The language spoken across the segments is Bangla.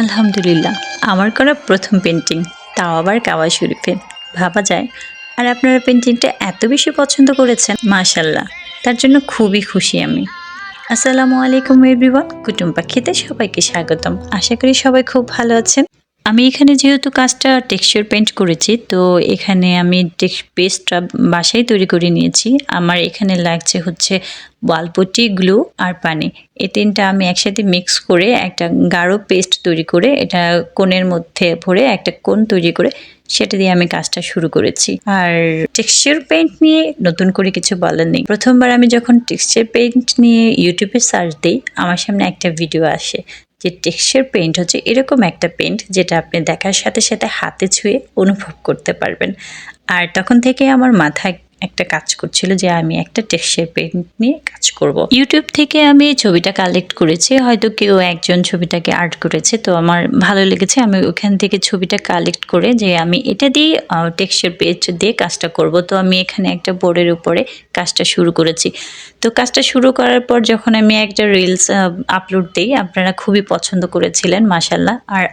আলহামদুলিল্লাহ, আমার করা প্রথম পেন্টিং, তাও আবার কাবা শরীফে। ভাবা যায়। আর আপনারা পেন্টিংটা এত বেশি পছন্দ করেছেন, মাশাআল্লাহ। তার জন্য খুবই খুশি আমি। আসসালামু আলাইকুম এভরিওয়ান, কুটুম পাখিতে সবাইকে স্বাগতম। আশা করি সবাই খুব ভালো আছেন। আমি এখানে যেহেতু কাজটা টেক্সচার পেইন্ট করেছি, তো এখানে আমি পেস্টটা বাসায় তৈরি করে নিয়েছি। আমার এখানে লাগছে হচ্ছে ওয়ালপট্টি, গ্লু আর পানি। এই তিনটা আমি একসাথে মিক্স করে একটা গাঢ় পেস্ট তৈরি করে এটা কোণের মধ্যে ভরে একটা কোণ তৈরি করে সেটা দিয়ে আমি কাজটা শুরু করেছি। আর টেক্সচার পেইন্ট নিয়ে নতুন করে কিছু বলার নেই। প্রথমবার আমি যখন টেক্সচার পেইন্ট নিয়ে ইউটিউবে সার্চ দিই, আমার সামনে একটা ভিডিও আসে যে টেক্সচার পেইন্ট হচ্ছে এরকম একটা পেইন্ট যেটা আপনি দেখার সাথে সাথে হাতে ছুঁয়ে অনুভব করতে পারবেন। আর তখন থেকে আমার মাথায় একটা কাজ করছিল যে আমি একটা টেক্সচার পেইন্ট নিয়ে কাজ করব। ইউটিউব থেকে আমি ছবিটা কালেক্ট করেছি, হয়তো কেউ একজন ছবিটাকে আর্ট করেছে, তো আমার ভালো লেগেছে। আমি ওখান থেকে ছবিটা কালেক্ট করে যে আমি এটা দিয়ে টেক্সচার পেইন্ট দিয়ে কাজটা করব। তো আমি এখানে একটা বোর্ডের উপরে কাজটা শুরু করেছি। তো কাজটা শুরু করার পর যখন আমি একটা রিলস আপলোড দিই, আপনারা খুবই পছন্দ করেছিলেন, মাশাআল্লাহ। আর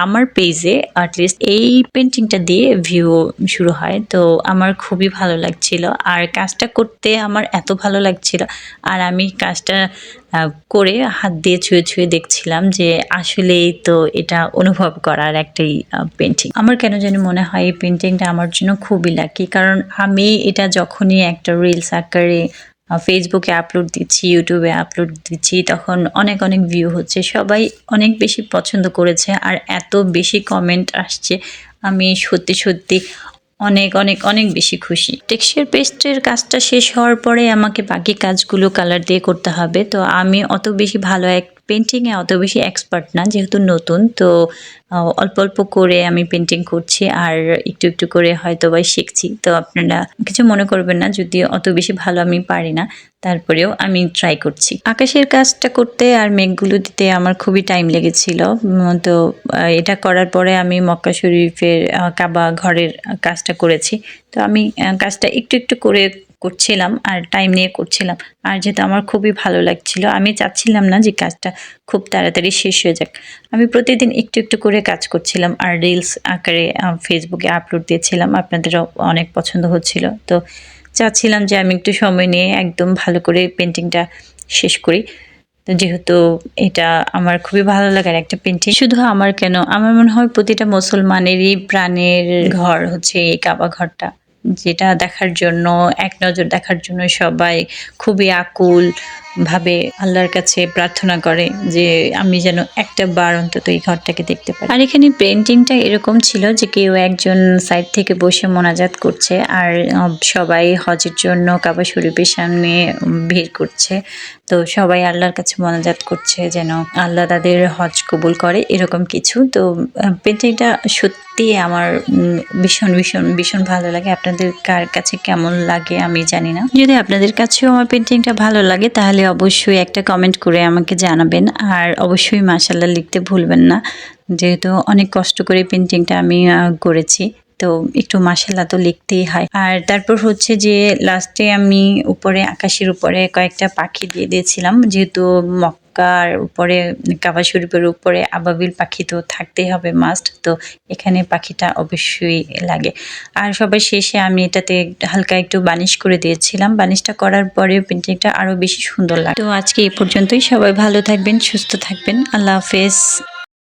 আমার পেজে অ্যাটলিস্ট এই পেন্টিংটা দিয়ে ভিউ শুরু হয়, তো আমার খুবই ভালো লাগছিল। আর কাজটা করতে আমার এত ভালো লাগছিল, আর আমি কাজটা করে হাত দিয়ে ছুঁয়ে ছুঁয়ে দেখছিলাম যে আসলেই তো এটা অনুভব করার একটাই পেন্টিং। আমার কেন জানি মনে হয় এই পেন্টিংটা আমার জন্য খুবই লাকি, কারণ আমি এটা যখনই একটা রিলস আকারে ফেসবুকে আপলোড দিচ্ছি, ইউটিউবে আপলোড দিচ্ছি, তখন অনেক অনেক ভিউ হচ্ছে, সবাই অনেক বেশি পছন্দ করেছে আর এত বেশি কমেন্ট আসছে, আমি সত্যি সত্যি অনেক অনেক অনেক বেশি খুশি। টেক্সচার পেস্টের কাজটা শেষ হওয়ার পরে আমাকে বাকি কাজগুলো কালার দিয়ে করতে হবে। তো আমি অত বেশি ভালো পেন্টিংয়ে অত বেশি এক্সপার্ট না, যেহেতু নতুন, তো অল্প অল্প করে আমি পেন্টিং করছি আর একটু একটু করে হয়তো বা শিখছি। তো আপনারা কিছু মনে করবেন না যদি অত বেশি ভালো আমি পারি না, তারপরেও আমি ট্রাই করছি। আকাশের কাজটা করতে আর মেঘগুলো দিতে আমার খুবই টাইম লেগেছিল। তো এটা করার পরে আমি মক্কা শরীফের কাবা ঘরের কাজটা করেছি। তো আমি কাজটা একটু একটু করে করছিলাম আর টাইম নিয়ে করছিলাম। আর যেহেতু আমার খুবই ভালো লাগছিল, আমি চাচ্ছিলাম না যে কাজটা খুব তাড়াতাড়ি শেষ হয়ে যাক। আমি প্রতিদিন একটু একটু করে কাজ করছিলাম আর রিলস আকারে ফেসবুকে আপলোড দিয়েছিলাম। আপনাদেরও অনেক পছন্দ হচ্ছিল, তো চাচ্ছিলাম যে আমি একটু সময় নিয়ে একদম ভালো করে পেন্টিংটা শেষ করি। তো যেহেতু এটা আমার খুবই ভালো লাগার একটা পেন্টিং, শুধু আমার কেন, আমার মনে হয় প্রতিটা মুসলমানেরই প্রাণের ঘর হচ্ছে এই কাবা ঘরটা, যেটা দেখার জন্য, এক নজর দেখার জন্য সবাই খুবই আকুল ভাবে আল্লাহর কাছে প্রার্থনা করে যে আমি যেন একটা বার অন্তত এই ঘরটাকে দেখতে পাই। আর এখানে পেন্টিংটা এরকম ছিল যে কেউ একজন সাইড থেকে বসে মোনাজাত করছে আর সবাই হজের জন্য কাবা শরীফের সামনে ভিড় করছে। তো সবাই আল্লাহর কাছে মোনাজাত করছে যেন আল্লাহ তাদের হজ কবুল করে, এরকম কিছু। তো পেন্টিংটা সত্যি আমার ভীষণ ভীষণ ভীষণ ভালো লাগে। আপনাদের কার কাছে কেমন লাগে আমি জানি না। যদি আপনাদের কাছেও আমার পেন্টিংটা ভালো লাগে তাহলে অবশ্যই একটা কমেন্ট করে আমাকে জানাবেন। আর অবশ্যই মাশাআল্লাহ লিখতে ভুলবেন না, যেহেতু অনেক কষ্ট করে পেন্টিংটা আমি করেছি, তো একটু মাশাআল্লাহ তো লিখতেই হয়। আর তারপর হচ্ছে যে লাস্টে আমি উপরে আকাশের উপরে কয়েকটা পাখি দিয়ে দিয়েছিলাম, যেহেতু মক্কার উপরে কাবা শরীফের উপরে আবাবিল পাখি তো থাকতেই হবে মাস্ট, তো এখানে পাখিটা অবশ্যই লাগে। আর সবার শেষে আমি এটাতে হালকা একটু বানিশ করে দিয়েছিলাম। বানিশটা করার পরে পেন্টিংটা আরো বেশি সুন্দর লাগে। তো আজকে এই পর্যন্তই। সবাই ভালো থাকবেন, সুস্থ থাকবেন। আল্লাহ হাফেজ।